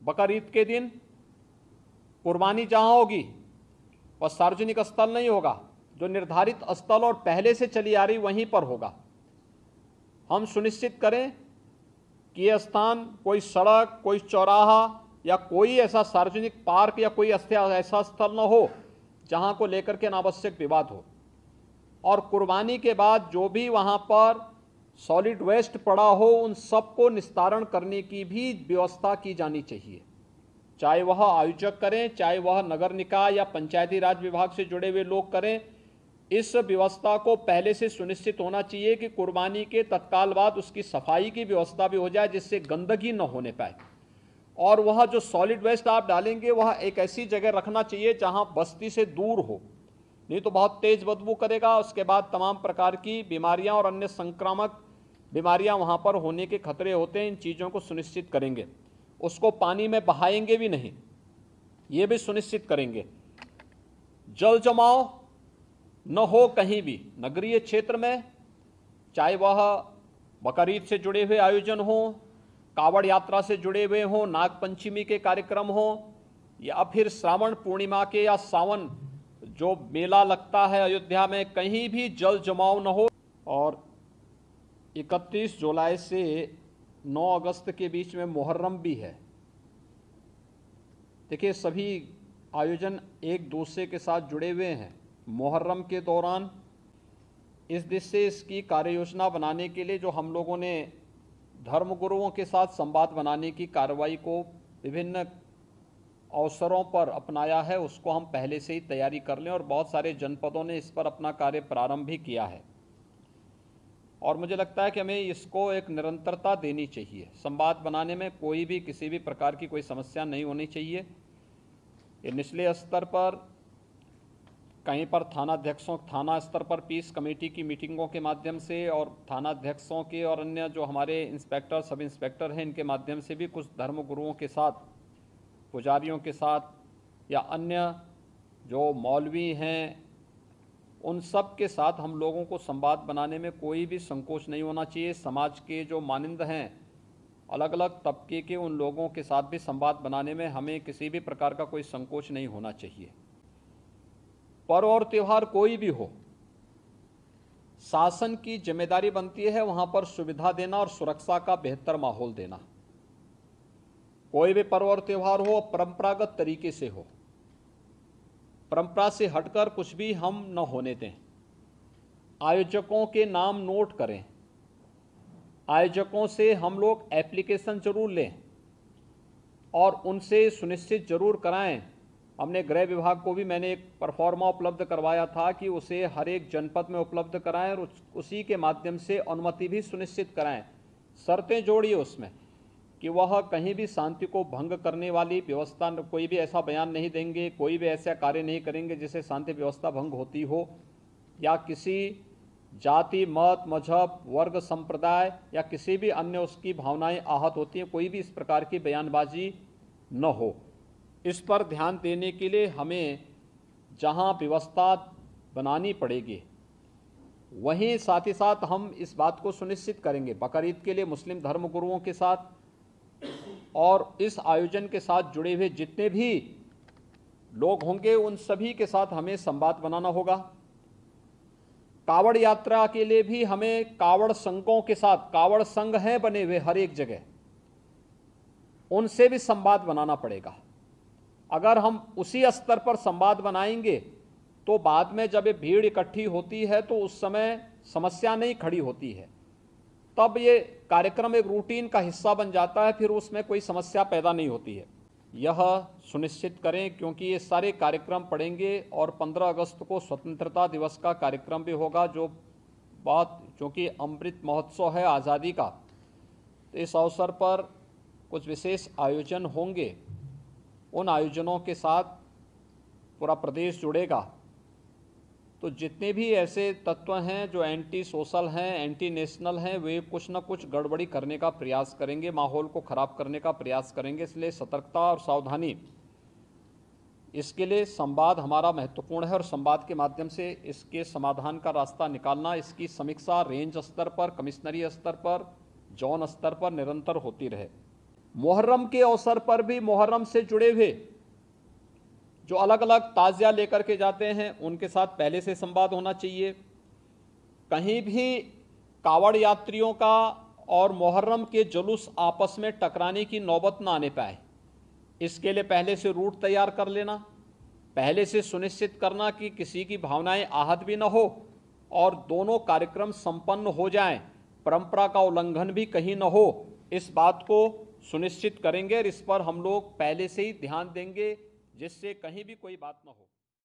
बकरीद के दिन कुर्बानी जहां होगी वह सार्वजनिक स्थल नहीं होगा, जो निर्धारित स्थल और पहले से चली आ रही वहीं पर होगा। हम सुनिश्चित करें कि यह स्थान कोई सड़क, कोई चौराहा या कोई ऐसा सार्वजनिक पार्क या कोई ऐसा स्थल न हो जहां को लेकर के अनावश्यक विवाद हो। और कुर्बानी के बाद जो भी वहां पर सॉलिड वेस्ट पड़ा हो उन सबको निस्तारण करने की भी व्यवस्था की जानी चाहिए, चाहे वह आयोजक करें, चाहे वह नगर निकाय या पंचायती राज विभाग से जुड़े हुए लोग करें। इस व्यवस्था को पहले से सुनिश्चित होना चाहिए कि कुर्बानी के तत्काल बाद उसकी सफाई की व्यवस्था भी हो जाए, जिससे गंदगी न होने पाए। और वह जो सॉलिड वेस्ट आप डालेंगे वह एक ऐसी जगह रखना चाहिए जहां बस्ती से दूर हो, नहीं तो बहुत तेज बदबू करेगा। उसके बाद तमाम प्रकार की बीमारियां और अन्य संक्रामक बीमारियां वहां पर होने के खतरे होते हैं। इन चीज़ों को सुनिश्चित करेंगे। उसको पानी में बहाएंगे भी नहीं, ये भी सुनिश्चित करेंगे। जल जमाव न हो कहीं भी नगरीय क्षेत्र में, चाहे वह बकरीद से जुड़े हुए आयोजन हो, कावड़ यात्रा से जुड़े हुए हो, नागपंचमी के कार्यक्रम हो, या फिर श्रावण पूर्णिमा के या सावन जो मेला लगता है अयोध्या में, कहीं भी जल जमाव न हो। और 31 जुलाई से 9 अगस्त के बीच में मुहर्रम भी है। देखिए, सभी आयोजन एक दूसरे के साथ जुड़े हुए हैं। मुहर्रम के दौरान इस दिशा से इसकी कार्य योजना बनाने के लिए जो हम लोगों ने धर्मगुरुओं के साथ संवाद बनाने की कार्रवाई को विभिन्न अवसरों पर अपनाया है, उसको हम पहले से ही तैयारी कर लें। और बहुत सारे जनपदों ने इस पर अपना कार्य प्रारंभ भी किया है। और मुझे लगता है कि हमें इसको एक निरंतरता देनी चाहिए। संवाद बनाने में कोई भी किसी भी प्रकार की कोई समस्या नहीं होनी चाहिए। ये निचले स्तर पर कहीं पर थाना स्तर पर पीस कमेटी की मीटिंगों के माध्यम से और थानाध्यक्षों के और अन्य जो हमारे इंस्पेक्टर, सब इंस्पेक्टर हैं, इनके माध्यम से भी कुछ धर्मगुरुओं के साथ, पुजारियों के साथ या अन्य जो मौलवी हैं उन सब के साथ हम लोगों को संवाद बनाने में कोई भी संकोच नहीं होना चाहिए। समाज के जो मानिंद हैं, अलग अलग तबके के, उन लोगों के साथ भी संवाद बनाने में हमें किसी भी प्रकार का कोई संकोच नहीं होना चाहिए। पर्व और त्यौहार कोई भी हो, शासन की जिम्मेदारी बनती है वहां पर सुविधा देना और सुरक्षा का बेहतर माहौल देना। कोई भी पर्व और त्यौहार हो, परंपरागत तरीके से हो, परंपरा से हटकर कुछ भी हम न होने दें। आयोजकों के नाम नोट करें, आयोजकों से हम लोग एप्लीकेशन जरूर लें और उनसे सुनिश्चित जरूर कराएं। हमने गृह विभाग को भी मैंने एक परफॉर्मा उपलब्ध करवाया था कि उसे हर एक जनपद में उपलब्ध कराएं और उसी के माध्यम से अनुमति भी सुनिश्चित कराएं। शर्तें जोड़िए उसमें कि वह कहीं भी शांति को भंग करने वाली व्यवस्था, कोई भी ऐसा बयान नहीं देंगे, कोई भी ऐसा कार्य नहीं करेंगे जिससे शांति व्यवस्था भंग होती हो, या किसी जाति, मत, मजहब, वर्ग, संप्रदाय या किसी भी अन्य उसकी भावनाएं आहत होती हैं, कोई भी इस प्रकार की बयानबाजी न हो। इस पर ध्यान देने के लिए हमें जहां व्यवस्था बनानी पड़ेगी वहीं साथ ही साथ हम इस बात को सुनिश्चित करेंगे बकरीद के लिए मुस्लिम धर्मगुरुओं के साथ और इस आयोजन के साथ जुड़े हुए जितने भी लोग होंगे उन सभी के साथ हमें संवाद बनाना होगा। कावड़ यात्रा के लिए भी हमें कावड़ संघों के साथ, कावड़ संघ हैं बने हुए हर एक जगह, उनसे भी संवाद बनाना पड़ेगा। अगर हम उसी स्तर पर संवाद बनाएंगे तो बाद में जब ये भीड़ इकट्ठी होती है तो उस समय समस्या नहीं खड़ी होती है, तब ये कार्यक्रम एक रूटीन का हिस्सा बन जाता है, फिर उसमें कोई समस्या पैदा नहीं होती है। यह सुनिश्चित करें क्योंकि ये सारे कार्यक्रम पड़ेंगे और 15 अगस्त को स्वतंत्रता दिवस का कार्यक्रम भी होगा, जो बात चूँकि अमृत महोत्सव है आज़ादी का, तो इस अवसर पर कुछ विशेष आयोजन होंगे। उन आयोजनों के साथ पूरा प्रदेश जुड़ेगा। तो जितने भी ऐसे तत्व हैं जो एंटी सोशल हैं, एंटी नेशनल हैं, वे कुछ न कुछ गड़बड़ी करने का प्रयास करेंगे, माहौल को ख़राब करने का प्रयास करेंगे। इसलिए सतर्कता और सावधानी, इसके लिए संवाद हमारा महत्वपूर्ण है और संवाद के माध्यम से इसके समाधान का रास्ता निकालना, इसकी समीक्षा रेंज स्तर पर, कमिश्नरी स्तर पर, जोन स्तर पर निरंतर होती रहे। मुहर्रम के अवसर पर भी मुहर्रम से जुड़े हुए जो अलग अलग ताज़िया लेकर के जाते हैं उनके साथ पहले से संवाद होना चाहिए। कहीं भी कावड़ यात्रियों का और मुहर्रम के जुलूस आपस में टकराने की नौबत ना आने पाए, इसके लिए पहले से रूट तैयार कर लेना, पहले से सुनिश्चित करना कि किसी की भावनाएं आहत भी न हो और दोनों कार्यक्रम संपन्न हो जाएं, परंपरा का उल्लंघन भी कहीं न हो, इस बात को सुनिश्चित करेंगे और इस पर हम लोग पहले से ही ध्यान देंगे जिससे कहीं भी कोई बात न हो।